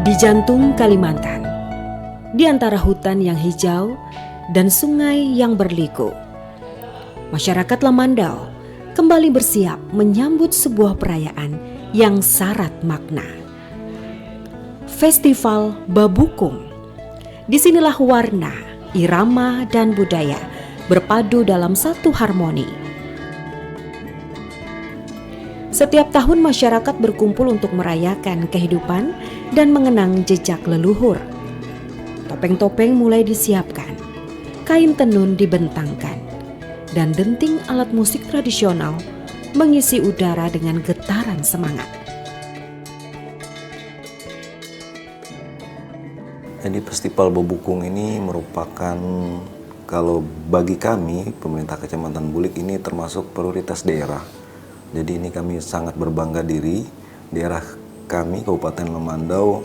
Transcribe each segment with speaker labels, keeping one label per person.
Speaker 1: Di jantung Kalimantan, di antara hutan yang hijau dan sungai yang berliku, masyarakat Lamandau kembali bersiap menyambut sebuah perayaan yang syarat makna. Festival Babukung. Disinilah warna, irama, dan budaya berpadu dalam satu harmoni. Setiap tahun masyarakat berkumpul untuk merayakan kehidupan dan mengenang jejak leluhur. Topeng-topeng mulai disiapkan, kain tenun dibentangkan, dan denting alat musik tradisional mengisi udara dengan getaran semangat.
Speaker 2: Jadi Festival Babukung ini merupakan, kalau bagi kami pemerintah Kecamatan Bulik ini termasuk prioritas daerah. Jadi ini kami sangat berbangga diri, daerah kami Kabupaten Lamandau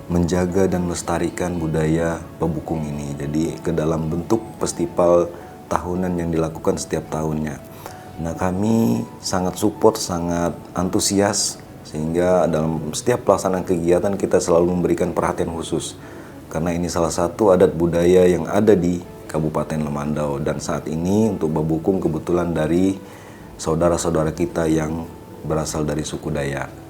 Speaker 2: menjaga dan melestarikan budaya Babukung ini. Jadi ke dalam bentuk festival tahunan yang dilakukan setiap tahunnya. Nah, kami sangat support, sangat antusias, sehingga dalam setiap pelaksanaan kegiatan kita selalu memberikan perhatian khusus. Karena ini salah satu adat budaya yang ada di Kabupaten Lamandau. Dan saat ini untuk Babukung kebetulan dari saudara-saudara kita yang berasal dari suku Dayak.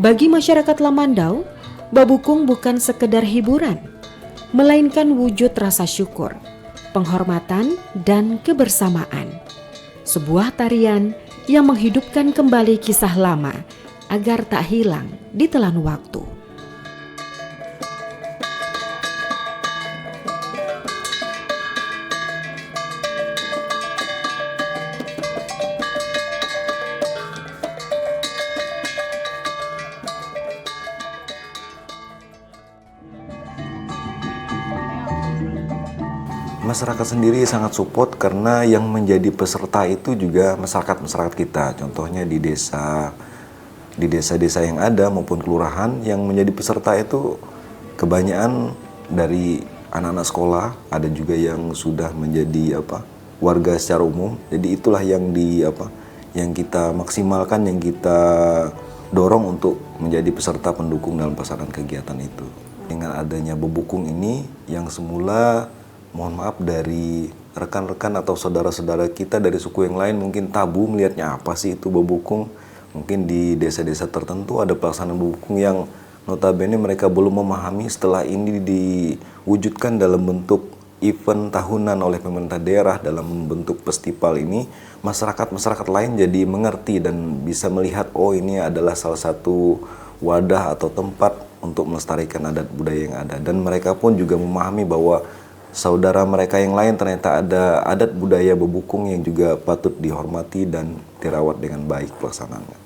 Speaker 1: Bagi masyarakat Lamandau, Babukung bukan sekedar hiburan, melainkan wujud rasa syukur, penghormatan, dan kebersamaan. Sebuah tarian yang menghidupkan kembali kisah lama agar tak hilang di telan waktu.
Speaker 2: Masyarakat sendiri sangat support karena yang menjadi peserta itu juga masyarakat kita. Contohnya di desa-desa yang ada maupun kelurahan yang menjadi peserta itu kebanyakan dari anak-anak sekolah, ada juga yang sudah menjadi warga secara umum. Jadi itulah yang yang kita maksimalkan, yang kita dorong untuk menjadi peserta pendukung dalam pelaksanaan kegiatan itu. Dengan adanya Babukung ini yang semula, mohon maaf, dari rekan-rekan atau saudara-saudara kita dari suku yang lain mungkin tabu melihatnya apa sih itu Babukung. Mungkin di desa-desa tertentu ada pelaksanaan Babukung yang notabene mereka belum memahami. Setelah ini diwujudkan dalam bentuk event tahunan oleh pemerintah daerah dalam bentuk festival ini, masyarakat lain jadi mengerti dan bisa melihat, oh ini adalah salah satu wadah atau tempat untuk melestarikan adat budaya yang ada. Dan mereka pun juga memahami bahwa saudara mereka yang lain ternyata ada adat budaya Babukung yang juga patut dihormati dan dirawat dengan baik pelaksanaannya.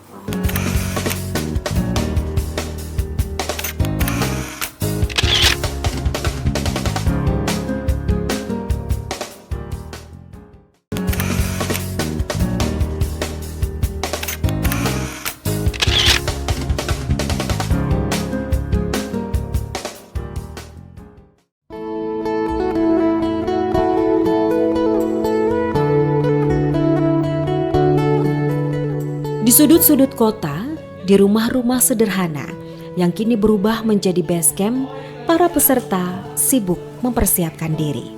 Speaker 1: Di sudut-sudut kota, di rumah-rumah sederhana yang kini berubah menjadi base camp, para peserta sibuk mempersiapkan diri.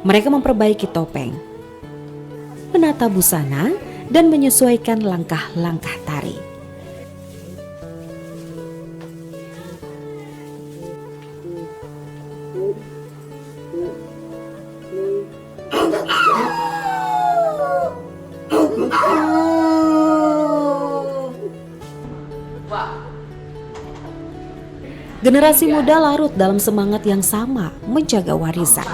Speaker 1: Mereka memperbaiki topeng, menata busana, dan menyesuaikan langkah-langkah tari. Generasi muda larut dalam semangat yang sama menjaga warisan.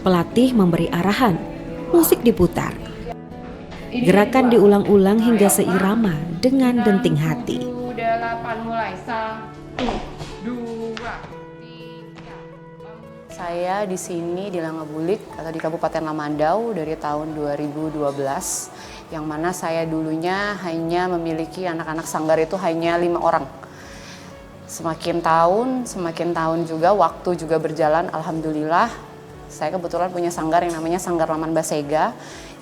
Speaker 1: Pelatih memberi arahan, musik diputar. Gerakan diulang-ulang hingga seirama dengan denting hati.
Speaker 3: 8 mulai. 1, 2, 3.
Speaker 4: Saya di sini di Langabulik atau di Kabupaten Lamandau dari tahun 2012, yang mana saya dulunya hanya memiliki anak-anak sanggar itu hanya 5 orang. Semakin tahun juga, waktu juga berjalan, alhamdulillah saya kebetulan punya sanggar yang namanya Sanggar Laman Basega,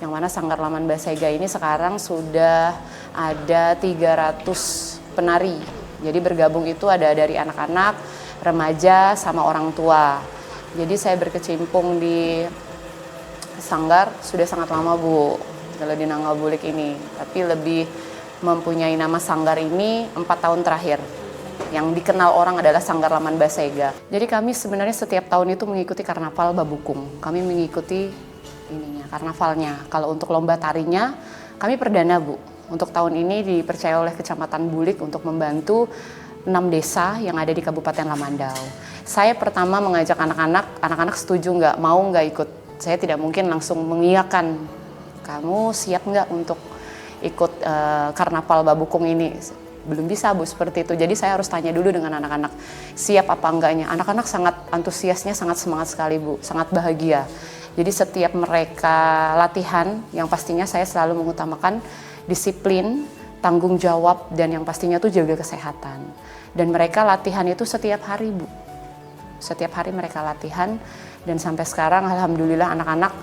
Speaker 4: yang mana Sanggar Laman Basega ini sekarang sudah ada 300 penari. Jadi bergabung itu ada dari anak-anak, remaja, sama orang tua. Jadi saya berkecimpung di sanggar sudah sangat lama Bu, kalau di Nanggabulik ini. Tapi lebih mempunyai nama sanggar ini 4 tahun terakhir. Yang dikenal orang adalah Sanggar Laman Basega. Jadi kami sebenarnya setiap tahun itu mengikuti karnaval Babukung. Kami mengikuti karnavalnya. Kalau untuk lomba tarinya, kami perdana Bu. Untuk tahun ini dipercaya oleh Kecamatan Bulik untuk membantu 6 desa yang ada di Kabupaten Lamandau. Saya pertama mengajak anak-anak setuju mau nggak ikut. Saya tidak mungkin langsung mengiyakan, kamu siap nggak untuk ikut karnaval Babukung ini? Belum bisa Bu seperti itu. Jadi saya harus tanya dulu dengan anak-anak, siap apa enggaknya. Anak-anak sangat antusiasnya, sangat semangat sekali Bu, sangat bahagia. Jadi setiap mereka latihan, yang pastinya saya selalu mengutamakan disiplin, tanggung jawab, dan yang pastinya tuh jaga kesehatan. Dan mereka latihan itu setiap hari Bu. Setiap hari mereka latihan, dan sampai sekarang alhamdulillah anak-anak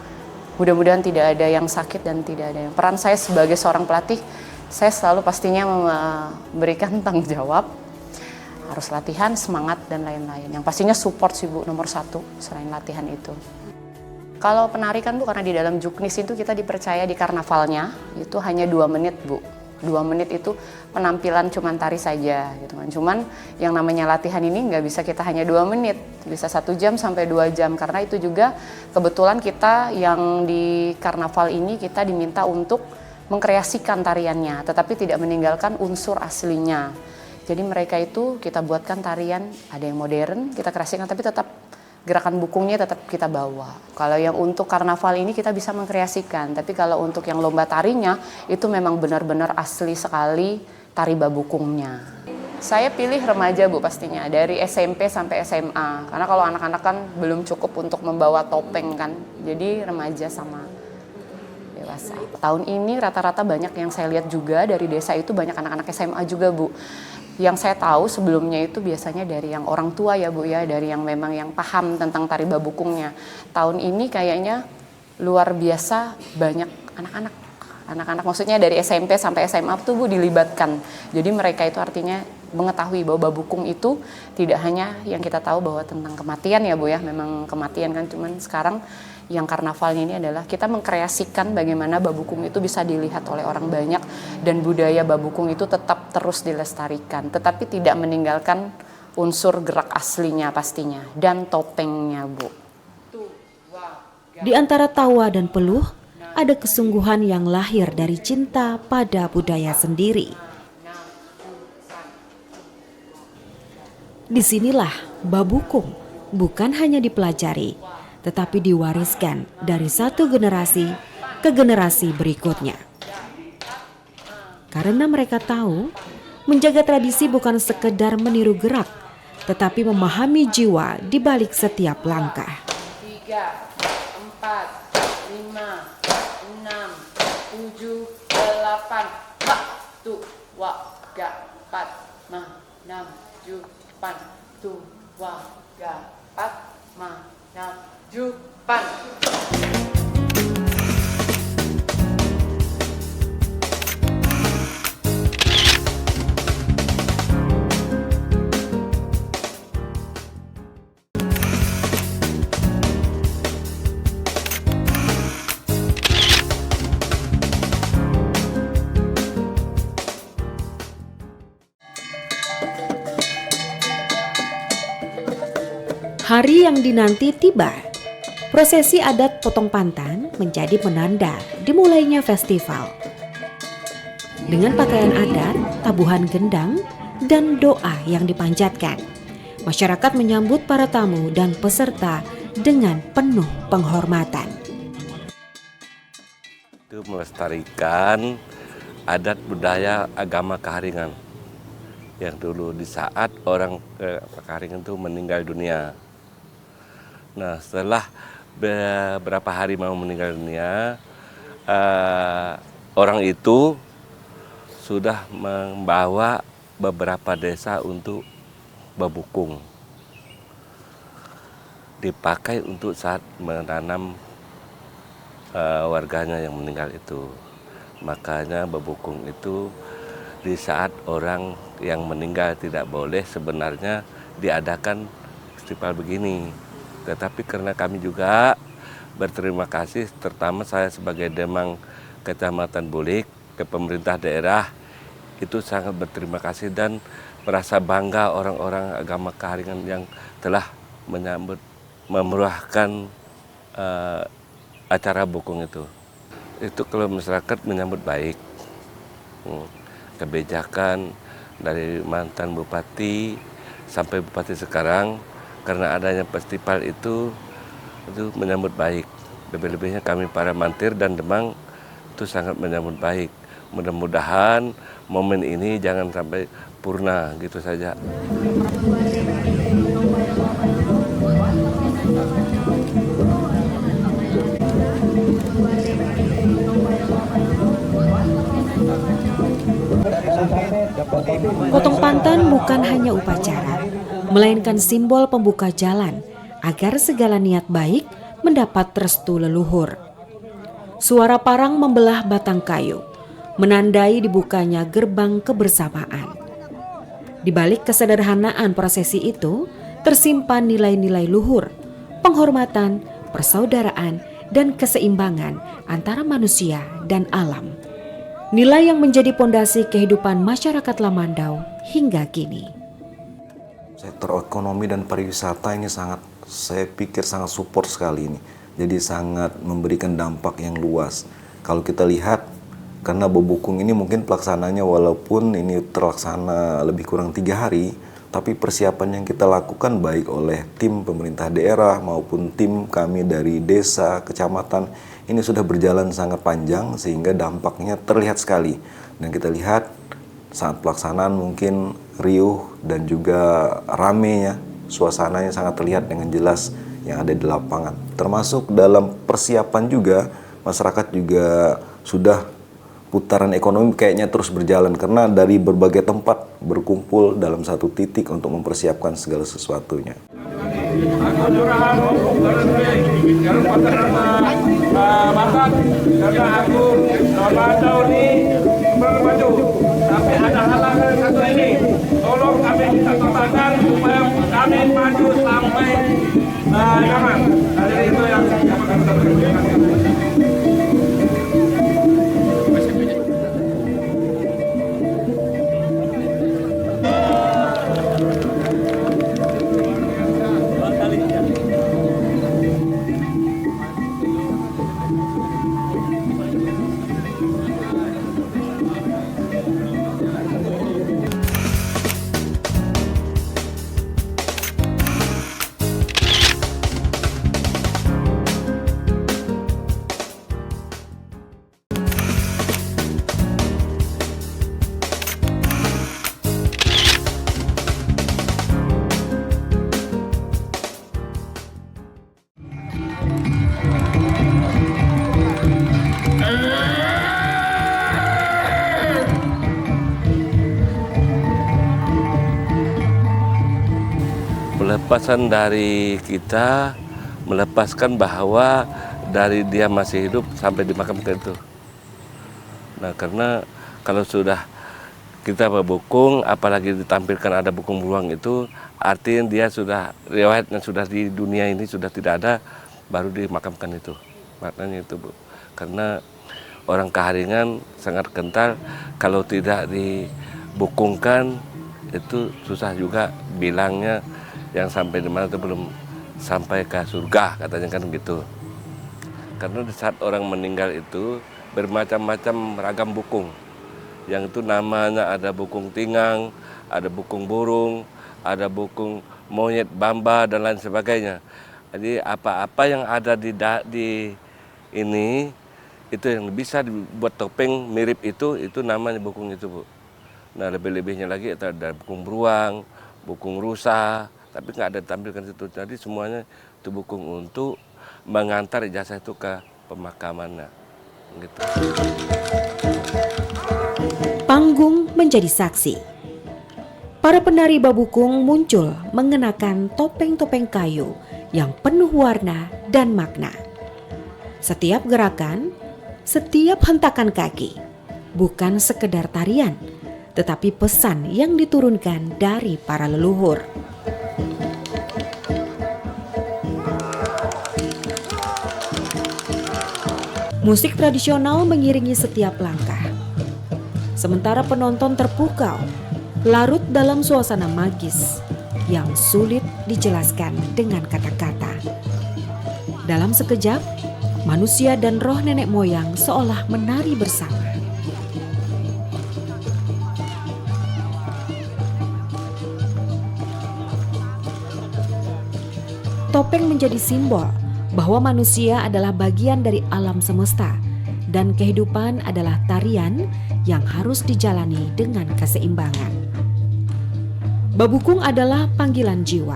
Speaker 4: mudah-mudahan tidak ada yang sakit dan tidak ada yang. Peran saya sebagai seorang pelatih, saya selalu pastinya memberikan tanggung jawab, harus latihan, semangat, dan lain-lain. Yang pastinya support sih Bu, nomor 1 selain latihan itu. Kalau penari kan Bu, karena di dalam juknis itu kita dipercaya di karnavalnya itu hanya 2 menit Bu. 2 menit itu penampilan cuman tari saja gitu kan. Cuman yang namanya latihan ini nggak bisa kita hanya 2 menit, bisa 1 jam sampai 2 jam. Karena itu juga kebetulan kita yang di karnaval ini kita diminta untuk mengkreasikan tariannya, tetapi tidak meninggalkan unsur aslinya. Jadi mereka itu kita buatkan tarian, ada yang modern, kita kreasikan, tapi tetap gerakan bukungnya tetap kita bawa. Kalau yang untuk karnaval ini kita bisa mengkreasikan, tapi kalau untuk yang lomba tarinya itu memang benar-benar asli sekali tari babukungnya. Saya pilih remaja Bu pastinya, dari SMP sampai SMA. Karena kalau anak-anak kan belum cukup untuk membawa topeng kan, jadi remaja sama dewasa. Tahun ini rata-rata banyak yang saya lihat juga dari desa itu banyak anak-anak SMA juga Bu. Yang saya tahu sebelumnya itu biasanya dari yang orang tua ya Bu ya, dari yang memang yang paham tentang tari babukungnya. Tahun ini kayaknya luar biasa banyak anak-anak maksudnya dari SMP sampai SMA tuh Bu dilibatkan. Jadi mereka itu artinya mengetahui bahwa babukung itu tidak hanya yang kita tahu bahwa tentang kematian ya Bu ya, memang kematian kan, cuman sekarang yang karnavalnya ini adalah kita mengkreasikan bagaimana babukung itu bisa dilihat oleh orang banyak dan budaya babukung itu tetap terus dilestarikan, tetapi tidak meninggalkan unsur gerak aslinya pastinya dan topengnya Bu.
Speaker 1: Di antara tawa dan peluh ada kesungguhan yang lahir dari cinta pada budaya sendiri. Disinilah babukung bukan hanya dipelajari, tetapi diwariskan dari satu generasi ke generasi berikutnya. Karena mereka tahu, menjaga tradisi bukan sekedar meniru gerak, tetapi memahami jiwa di balik setiap langkah.
Speaker 3: 3, 4, 5, 6, 7, 8, 1, 2, 4, 6, 7, 8, 2, 4, 6, Jupan.
Speaker 1: Hari yang dinanti tiba. Prosesi adat potong pantan menjadi penanda dimulainya festival. Dengan pakaian adat, tabuhan gendang, dan doa yang dipanjatkan, masyarakat menyambut para tamu dan peserta dengan penuh penghormatan.
Speaker 5: Itu melestarikan adat budaya agama Kaharingan yang dulu di saat orang Kaharingan itu meninggal dunia. Nah, setelah beberapa hari mau meninggal dunia, orang itu sudah membawa beberapa desa untuk babukung. Dipakai untuk saat menanam warganya yang meninggal itu. Makanya babukung itu di saat orang yang meninggal tidak boleh sebenarnya diadakan festival begini. Tetapi karena kami juga berterima kasih, terutama saya sebagai Demang Kecamatan Bulik ke pemerintah daerah, itu sangat berterima kasih dan merasa bangga orang-orang agama Kaharingan yang telah memeriahkan acara bukung itu. Itu kalau masyarakat menyambut baik. Kebijakan dari mantan bupati sampai bupati sekarang, karena adanya festival itu menyambut baik. Lebih-lebihnya kami para Mantir dan Demang itu sangat menyambut baik. Mudah-mudahan momen ini jangan sampai purna gitu saja.
Speaker 1: Potong pantan bukan hanya upacara, melainkan simbol pembuka jalan agar segala niat baik mendapat restu leluhur. Suara parang membelah batang kayu, menandai dibukanya gerbang kebersamaan. Di balik kesederhanaan prosesi itu, tersimpan nilai-nilai luhur, penghormatan, persaudaraan, dan keseimbangan antara manusia dan alam. Nilai yang menjadi pondasi kehidupan masyarakat Lamandau hingga kini.
Speaker 2: Sektor ekonomi dan pariwisata ini saya pikir sangat support sekali ini. Jadi sangat memberikan dampak yang luas. Kalau kita lihat, karena babukung ini mungkin pelaksananya walaupun ini terlaksana lebih kurang 3 hari, tapi persiapan yang kita lakukan baik oleh tim pemerintah daerah maupun tim kami dari desa, kecamatan, ini sudah berjalan sangat panjang sehingga dampaknya terlihat sekali. Dan kita lihat saat pelaksanaan mungkin riuh dan juga ramenya, suasananya sangat terlihat dengan jelas yang ada di lapangan. Termasuk dalam persiapan juga, masyarakat juga sudah putaran ekonomi kayaknya terus berjalan karena dari berbagai tempat berkumpul dalam satu titik untuk mempersiapkan segala sesuatunya.
Speaker 6: Karena aku Lamandau ini bermaju, tapi ada halangan satu ini. Tolong kami minta tangan supaya kami maju sampai nyaman. Jadi itu yang kami lakukan.
Speaker 5: Pelepasan dari kita melepaskan bahwa dari dia masih hidup sampai dimakamkan itu. Nah, karena kalau sudah kita berbukung, apalagi ditampilkan ada bukung beruang itu, artinya dia sudah riwayatnya sudah di dunia ini sudah tidak ada, baru dimakamkan itu. Maknanya itu, Bu. Karena orang Kaharingan sangat kental, kalau tidak dibukungkan itu susah juga bilangnya yang sampai di mana itu belum sampai ke surga, katanya kan gitu. Karena di saat orang meninggal itu bermacam-macam ragam bukung. Yang itu namanya ada bukung tingang, ada bukung burung, ada bukung monyet bamba dan lain sebagainya. Jadi apa-apa yang ada di ini itu yang bisa dibuat topeng mirip itu namanya bukung itu, Bu. Nah, lebih-lebihnya lagi ada bukung beruang, bukung rusa, tapi nggak ada ditampilkan situ. Jadi semuanya itu bukung untuk mengantar ijazah itu ke pemakamannya. Gitu.
Speaker 1: Panggung menjadi saksi. Para penari babukung muncul mengenakan topeng-topeng kayu yang penuh warna dan makna. Setiap gerakan, setiap hentakan kaki, bukan sekedar tarian, tetapi pesan yang diturunkan dari para leluhur. Musik tradisional mengiringi setiap langkah. Sementara penonton terpukau, larut dalam suasana magis yang sulit dijelaskan dengan kata-kata. Dalam sekejap, manusia dan roh nenek moyang seolah menari bersama. Topeng menjadi simbol bahwa manusia adalah bagian dari alam semesta dan kehidupan adalah tarian yang harus dijalani dengan keseimbangan. Babukung adalah panggilan jiwa,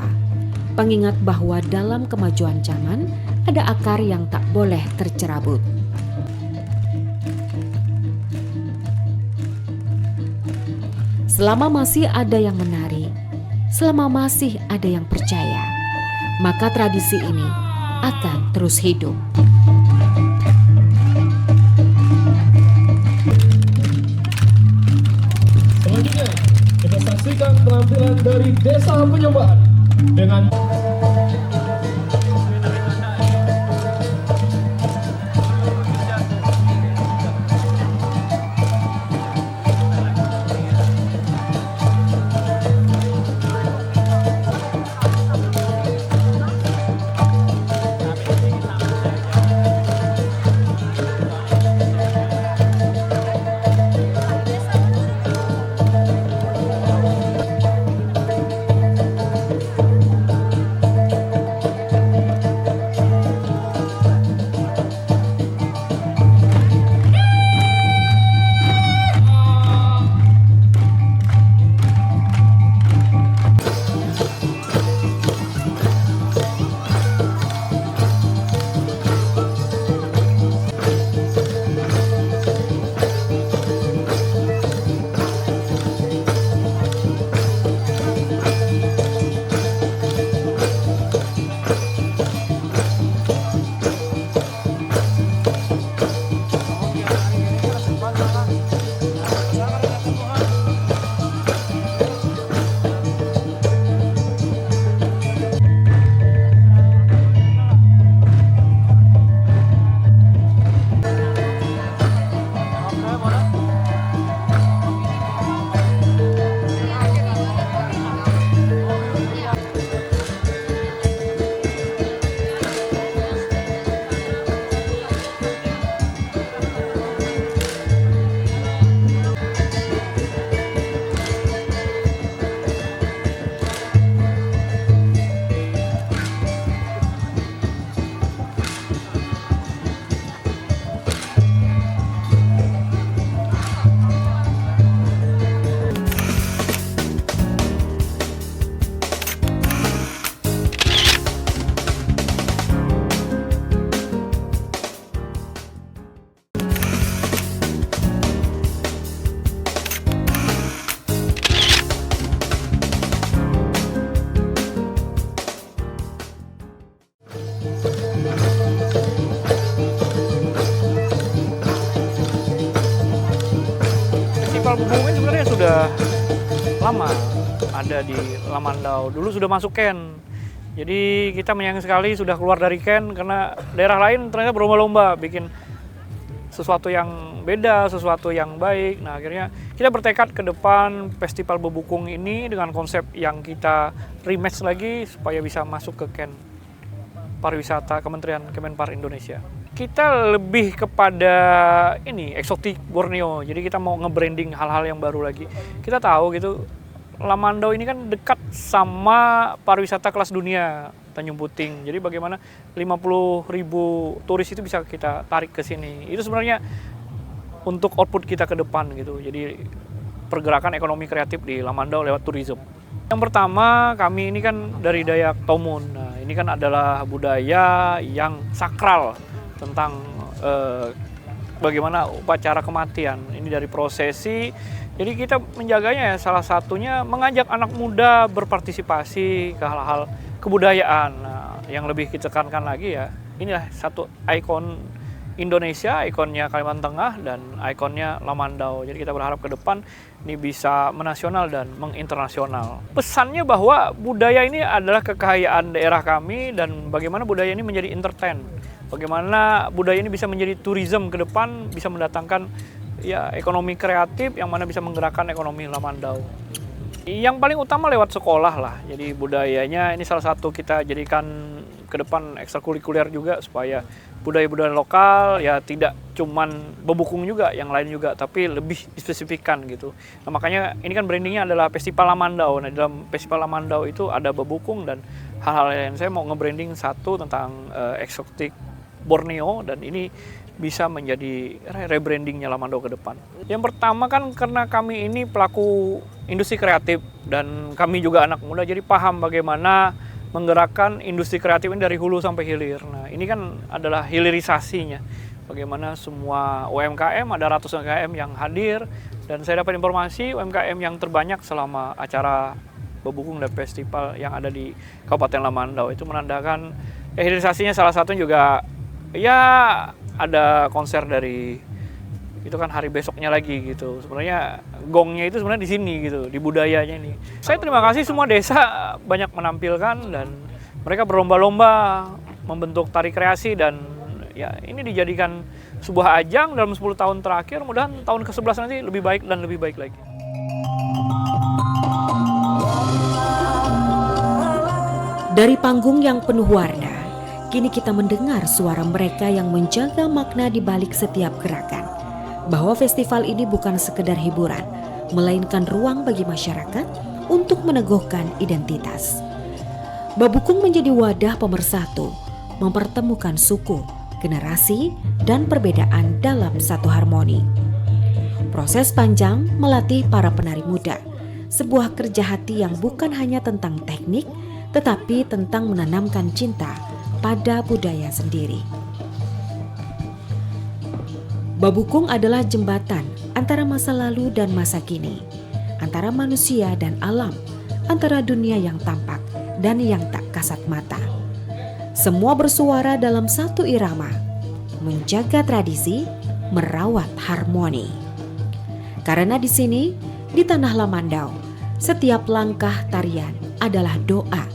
Speaker 1: pengingat bahwa dalam kemajuan zaman ada akar yang tak boleh tercerabut. Selama masih ada yang menari, selama masih ada yang percaya, maka tradisi ini akan terus hidup.
Speaker 7: Selanjutnya, kita saksikan penampilan dari Desa Penyembahan dengan
Speaker 8: Festival Babukung sebenarnya sudah lama ada di Lamandau. Dulu sudah masuk Ken. Jadi kita menyayangkan sekali sudah keluar dari Ken karena daerah lain ternyata berlomba-lomba bikin sesuatu yang beda, sesuatu yang baik. Nah, akhirnya kita bertekad ke depan Festival Babukung ini dengan konsep yang kita rematch lagi supaya bisa masuk ke Ken Pariwisata Kementerian Kemenpar Indonesia. Kita lebih kepada ini eksotik Borneo. Jadi kita mau nge-branding hal-hal yang baru lagi. Kita tahu gitu Lamandau ini kan dekat sama pariwisata kelas dunia Tanjung Puting. Jadi bagaimana 50.000 turis itu bisa kita tarik ke sini. Itu sebenarnya untuk output kita ke depan gitu. Jadi pergerakan ekonomi kreatif di Lamandau lewat tourism. Yang pertama, kami ini kan dari Dayak Tomun. Nah, ini kan adalah budaya yang sakral tentang bagaimana upacara kematian. Ini dari prosesi Jadi kita menjaganya ya salah satunya mengajak anak muda berpartisipasi ke hal-hal kebudayaan. Nah, yang lebih kita tekankan lagi ya, inilah satu ikon Indonesia, ikonnya Kalimantan Tengah dan ikonnya Lamandau. Jadi kita berharap ke depan ini bisa menasional dan menginternasional. Pesannya bahwa budaya ini adalah kekayaan daerah kami dan bagaimana budaya ini menjadi entertain. Bagaimana budaya ini bisa menjadi tourism ke depan, bisa mendatangkan ya ekonomi kreatif yang mana bisa menggerakkan ekonomi Lamandau. Yang paling utama lewat sekolah lah. Jadi budayanya ini salah satu kita jadikan ke depan ekstrakurikuler juga supaya budaya-budaya lokal ya tidak cuman bebukung juga, yang lain juga, tapi lebih dispesifikkan gitu. Nah, makanya ini kan brandingnya adalah Festival Lamandau. Nah, dalam Festival Lamandau itu ada bebukung dan hal-hal lain. Saya mau nge-branding satu tentang eksotik Borneo dan ini bisa menjadi rebrandingnya Lamandau ke depan. Yang pertama kan karena kami ini pelaku industri kreatif dan kami juga anak muda, jadi paham bagaimana menggerakkan industri kreatif ini dari hulu sampai hilir. Nah, ini kan adalah hilirisasinya. Bagaimana semua UMKM, ada ratusan UMKM yang hadir dan saya dapat informasi UMKM yang terbanyak selama acara bebukung dan festival yang ada di Kabupaten Lamandau itu menandakan hilirisasinya. Salah satunya juga ya ada konser dari itu kan hari besoknya lagi gitu. Sebenarnya gongnya itu sebenarnya di sini gitu, di budayanya ini. Saya terima kasih semua desa banyak menampilkan dan mereka berlomba-lomba membentuk tari kreasi dan ya ini dijadikan sebuah ajang dalam 10 tahun terakhir. Mudah-mudahan tahun ke-11 nanti lebih baik dan lebih baik lagi.
Speaker 1: Dari panggung yang penuh warna, kini kita mendengar suara mereka yang menjaga makna di balik setiap gerakan. Bahwa festival ini bukan sekedar hiburan, melainkan ruang bagi masyarakat untuk meneguhkan identitas. Babukung menjadi wadah pemersatu, mempertemukan suku, generasi, dan perbedaan dalam satu harmoni. Proses panjang melatih para penari muda, sebuah kerja hati yang bukan hanya tentang teknik, tetapi tentang menanamkan cinta pada budaya sendiri. Babukung adalah jembatan antara masa lalu dan masa kini, antara manusia dan alam, antara dunia yang tampak dan yang tak kasat mata. Semua bersuara dalam satu irama, menjaga tradisi, merawat harmoni. Karena di sini, di tanah Lamandau, setiap langkah tarian adalah doa,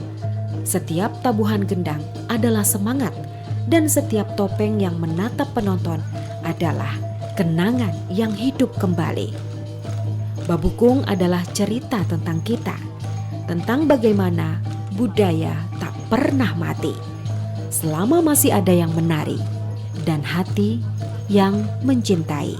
Speaker 1: setiap tabuhan gendang adalah semangat, dan setiap topeng yang menatap penonton adalah kenangan yang hidup kembali. Babukung adalah cerita tentang kita, tentang bagaimana budaya tak pernah mati selama masih ada yang menari dan hati yang mencintai.